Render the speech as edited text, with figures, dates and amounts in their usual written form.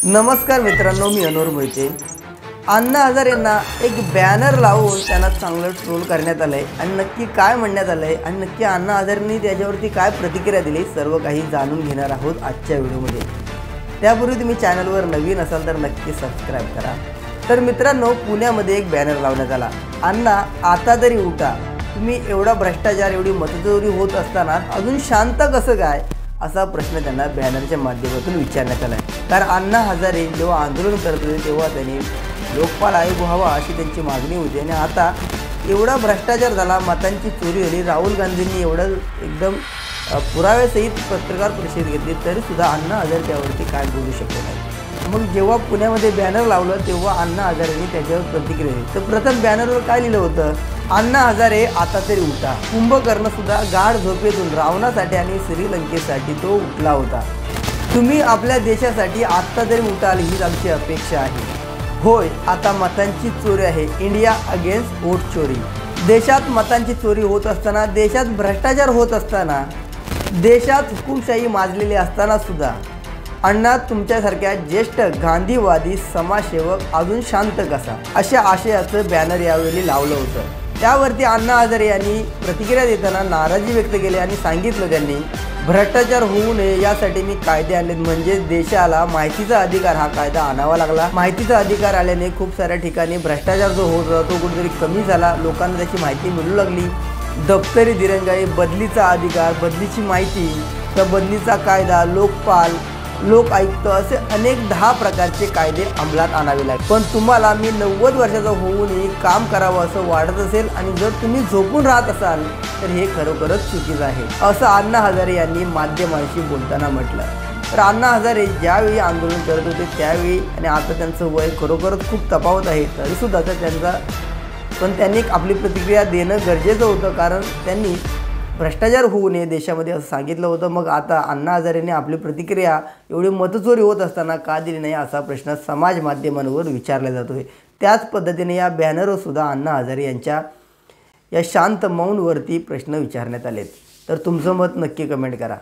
नमस्कार मित्रांनो, मी अनोर मोहिते। अण्णा हजारे यांना एक बॅनर लावून त्यांना चांगलं ट्रोल करण्यात आलंय आणि नक्की काय म्हणण्यात आलंय आणि नक्की अण्णा हजारेंनी त्याच्यावरती काय प्रतिक्रिया दिली सर्व काही जाणून घेणार आहोत आजच्या व्हिडिओमध्ये। त्यापूर्वी तुम्ही चॅनलवर नवीन असाल तर नक्की सबस्क्राइब करा। तर मित्रांनो, पुण्यामध्ये एक बॅनर लावण्यात आला, अण्णा आता तरी उठा, तुम्ही एवढा भ्रष्टाचार एवढी मतचोरी होत असताना अजून शांत कसं काय, असा प्रश्न त्यांना बॅनरच्या माध्यमातून विचारण्यात आला आहे। कारण अण्णा हजारे जेव्हा आंदोलन करत होते तेव्हा त्यांनी लोकपाल आयोग व्हावा अशी त्यांची मागणी होती आणि आता एवढा भ्रष्टाचार झाला, मतांची चोरी झाली, राहुल गांधींनी एवढं एकदम पुराव्यासहित पत्रकार परिषद घेतली तरीसुद्धा अण्णा हजारे त्यावरती काय बोलू शकले नाही। मग जेव्हा पुण्यामध्ये बॅनर लावलं तेव्हा अण्णा हजारेंनी त्याच्यावर प्रतिक्रिया दिली। तर प्रथम बॅनरवर काय लिहिलं होतं, अण्णा हजारे आता तरी उठा, कुंभकर्ण सुद्धा गाढ झोपेतून रावणासाठी आणि श्रीलंकेसाठी तो उठला होता, तुम्ही आपल्या देशासाठी आता तरी उठाल हीच आमची अपेक्षा आहे। होय, आता मतांची चोरी आहे, इंडिया अगेन्स्ट वोट चोरी। देशात मतांची चोरी होत असताना, देशात भ्रष्टाचार होत असताना, देशात हुकुमशाही माजलेली असताना सुद्धा अण्णा तुमच्यासारख्या ज्येष्ठ गांधीवादी समाजसेवक अजून शांत कसा, अशा आशयाचं बॅनर यावेळी लावलं होतं। त्यावरती अण्णा हजारे यांनी प्रतिक्रिया देताना नाराजी व्यक्त केली आणि सांगितलं त्यांनी, भ्रष्टाचार होऊ नये यासाठी मी कायदे आणले, म्हणजे देशाला माहितीचा अधिकार हा कायदा आणावा लागला। माहितीचा अधिकार आल्याने खूप साऱ्या ठिकाणी भ्रष्टाचार जो होत होता तो कुठेतरी कमी झाला, लोकांना त्याची माहिती मिळू लागली। दप्तरी दिरंगाई, बदलीचा अधिकार, बदलीची माहिती, त्या बदलीचा कायदा, लोकपाल, लोक आयुक्त, असे अनेक 10 प्रकारचे कायदे अंमलात आणावे लागले। पण तुम्हाला मी 90 वर्षाचा होऊनही काम करावं असं वाटत असेल आणि जर तुम्ही झोपून राहत असाल तर हे खरोखरच चुकीचं आहे, असं अण्णा हजारे यांनी माध्यमांशी बोलताना म्हटलं। तर अण्णा हजारे ज्यावेळी आंदोलन करत होते त्यावेळी आणि आता त्यांचं वय खरोखरच खूप तफावत आहे, तरीसुद्धा त्यांनी आपली प्रतिक्रिया देणं गरजेचं होतं, कारण त्यांनी भ्रष्टाचार होऊ नये देशामध्ये असं सांगितलं होतं। मग आता अण्णा हजारेंनी आपली प्रतिक्रिया एवढी मतचोरी होत असताना का दिली नाही असा प्रश्न समाज माध्यमांवर विचारला जातोय। त्याच पद्धतीने या बॅनरवर सुद्धा अण्णा हजारे यांच्या या शांत मौनवरती प्रश्न विचारण्यात आलेत। तर तुमचं मत नक्की कमेंट करा।